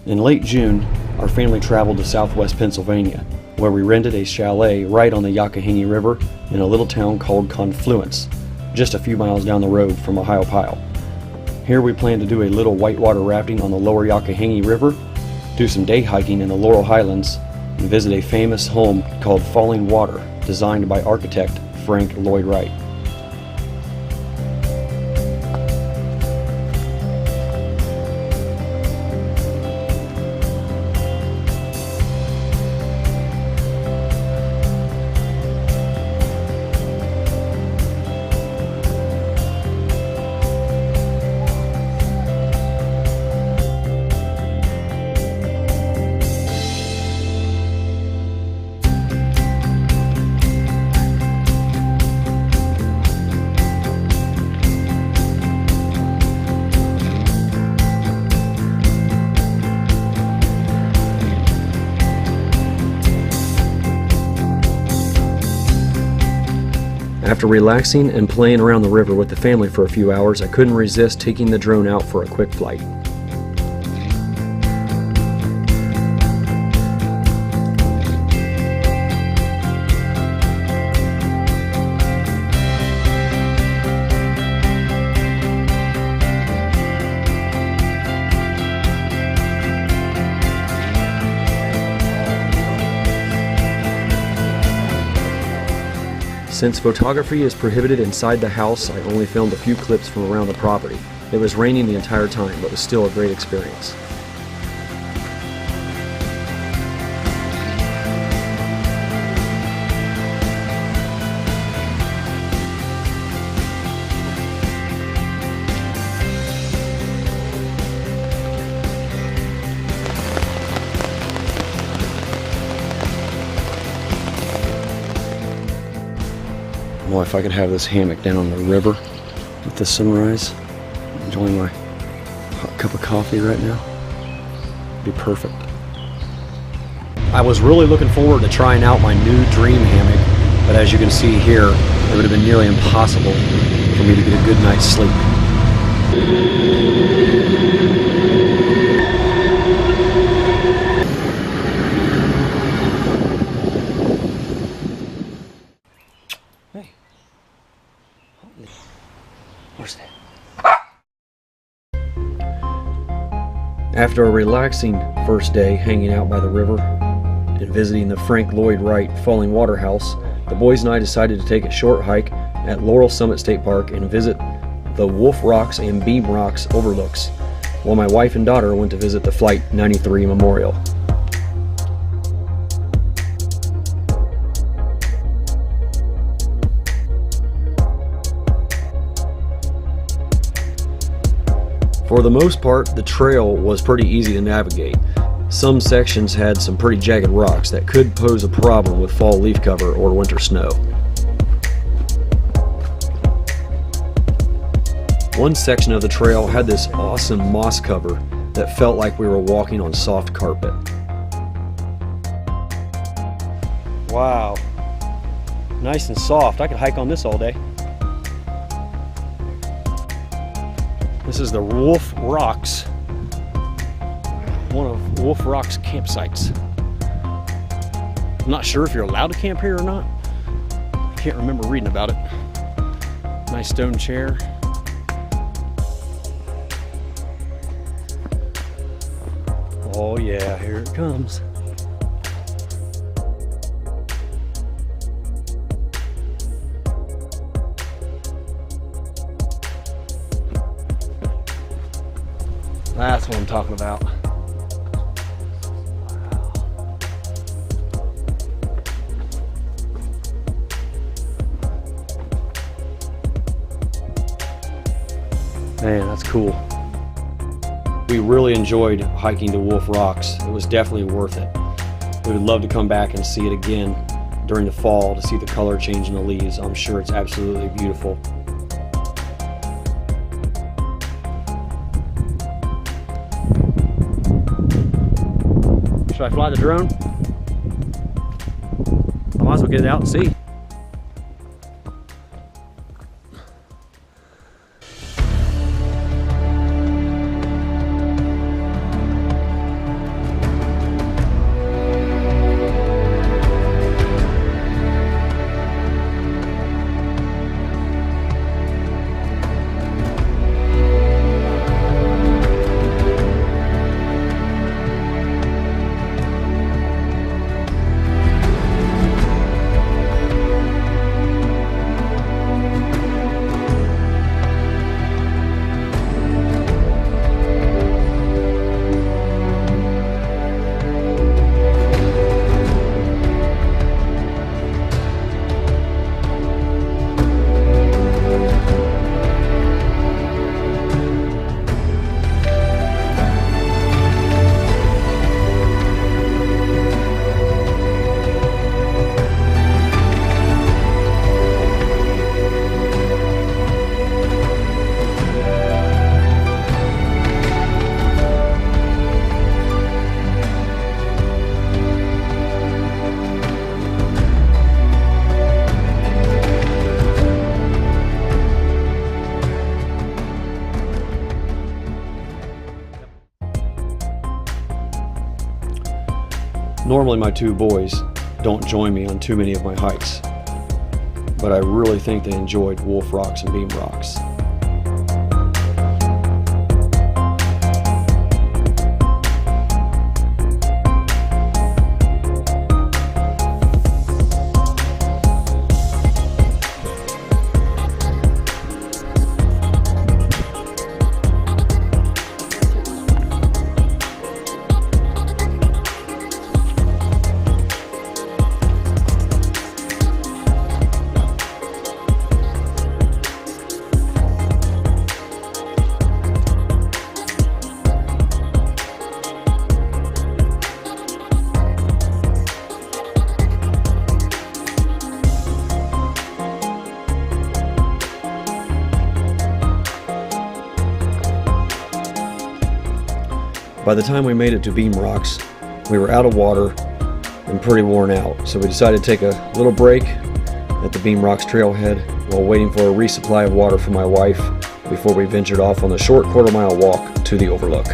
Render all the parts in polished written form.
In late June, our family traveled to southwest Pennsylvania, where we rented a chalet right on the Youghiogheny River in a little town called Confluence, just a few miles down the road from Ohiopyle. Here we plan to do a little whitewater rafting on the lower Youghiogheny River, do some day hiking in the Laurel Highlands, and visit a famous home called Fallingwater, designed by architect Frank Lloyd Wright. After relaxing and playing around the river with the family for a few hours, I couldn't resist taking the drone out for a quick flight. Since photography is prohibited inside the house, I only filmed a few clips from around the property. It was raining the entire time, but was still a great experience. Well, if I could have this hammock down on the river with the sunrise, enjoying my hot cup of coffee right now, it'd be perfect. I was really looking forward to trying out my new dream hammock, but as you can see here, it would have been nearly impossible for me to get a good night's sleep. Hey. Where's that? After a relaxing first day hanging out by the river and visiting the Frank Lloyd Wright Fallingwater House, the boys and I decided to take a short hike at Laurel Summit State Park and visit the Wolf Rocks and Beam Rocks overlooks, while my wife and daughter went to visit the Flight 93 Memorial. For the most part, the trail was pretty easy to navigate. Some sections had some pretty jagged rocks that could pose a problem with fall leaf cover or winter snow. One section of the trail had this awesome moss cover that felt like we were walking on soft carpet. Wow, nice and soft. I could hike on this all day. This is the Wolf Rocks, one of Wolf Rocks campsites. I'm not sure if you're allowed to camp here or not. I can't remember reading about it. Nice stone chair. Oh yeah, here it comes. That's what I'm talking about. Man, that's cool. We really enjoyed hiking to Wolf Rocks. It was definitely worth it. We would love to come back and see it again during the fall to see the color change in the leaves. I'm sure it's absolutely beautiful. Should I fly the drone? I might as well get it out and see. Normally my two boys don't join me on too many of my hikes, but I really think they enjoyed wolf rocks and beam rocks. By the time we made it to Beam Rocks, we were out of water and pretty worn out, so we decided to take a little break at the Beam Rocks trailhead while waiting for a resupply of water for my wife before we ventured off on the short quarter-mile walk to the overlook.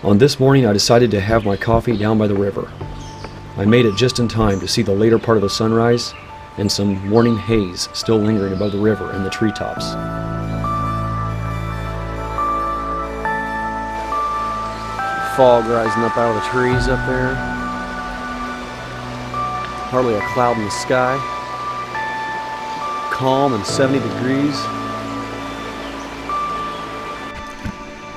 On this morning, I decided to have my coffee down by the river. I made it just in time to see the later part of the sunrise and some morning haze still lingering above the river and the treetops. Fog rising up out of the trees up there. Hardly a cloud in the sky. Calm and 70 degrees.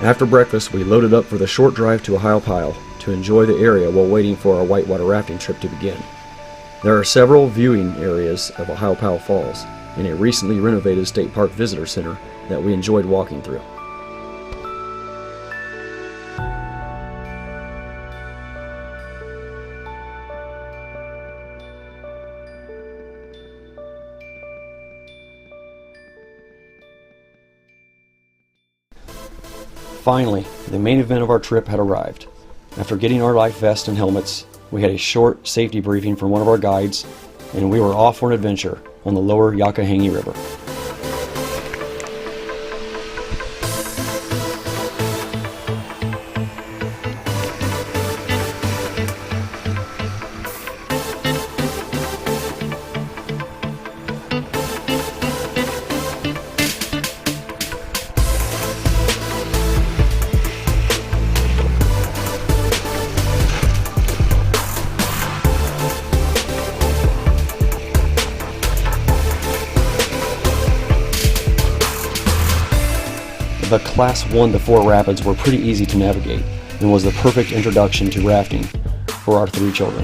After breakfast, we loaded up for the short drive to Ohiopyle to enjoy the area while waiting for our whitewater rafting trip to begin. There are several viewing areas of Ohiopyle Falls and a recently renovated state park visitor center that we enjoyed walking through. Finally, the main event of our trip had arrived. After getting our life vests and helmets, we had a short safety briefing from one of our guides, and we were off for an adventure on the lower Youghiogheny River. The Class 1 to 4 rapids were pretty easy to navigate and was the perfect introduction to rafting for our 3 children.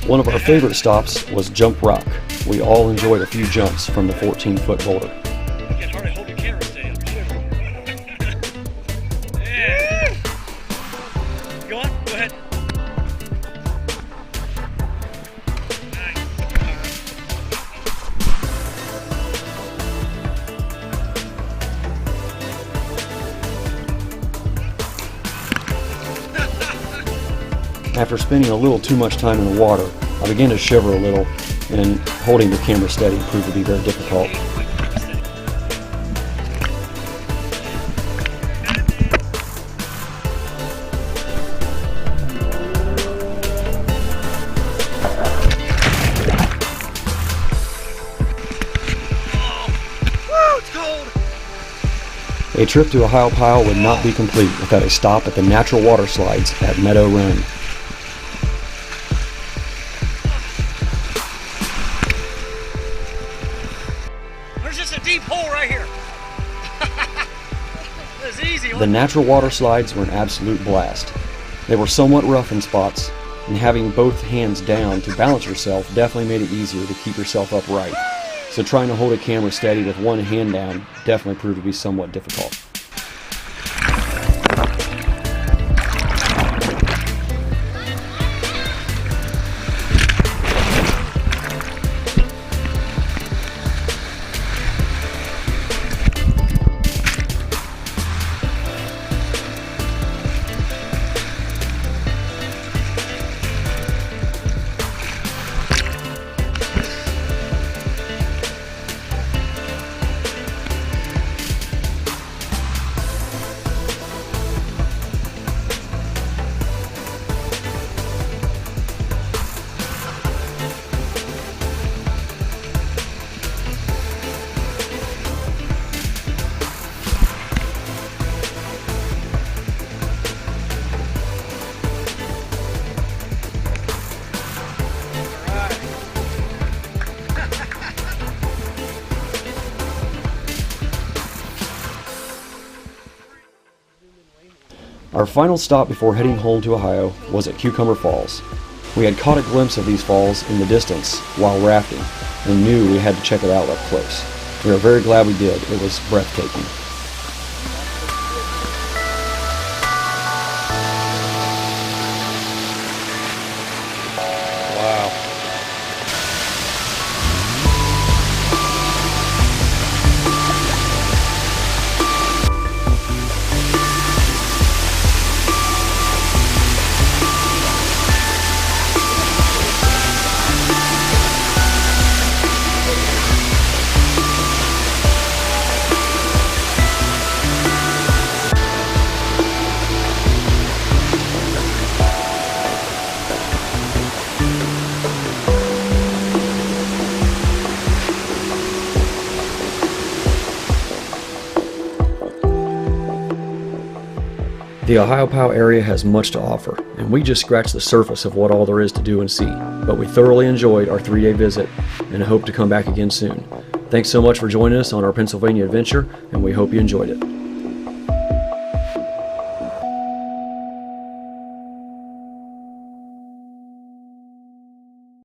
One of our favorite stops was Jump Rock. We all enjoyed a few jumps from the 14-foot boulder. Go on, go ahead. After spending a little too much time in the water, I began to shiver a little, and holding the camera steady proved to be very difficult. A trip to Ohiopyle would not be complete without a stop at the natural water slides at Meadow Run. There's just a deep hole right here. That's easy. The natural water slides were an absolute blast. They were somewhat rough in spots, and having both hands down to balance yourself definitely made it easier to keep yourself upright. So trying to hold a camera steady with one hand down definitely proved to be somewhat difficult. Our final stop before heading home to Ohio was at Cucumber Falls. We had caught a glimpse of these falls in the distance while rafting and knew we had to check it out up close. We are very glad we did. It was breathtaking. Wow. The Ohiopyle area has much to offer, and we just scratched the surface of what all there is to do and see, but we thoroughly enjoyed our 3-day visit and hope to come back again soon. Thanks so much for joining us on our Pennsylvania adventure, and we hope you enjoyed it.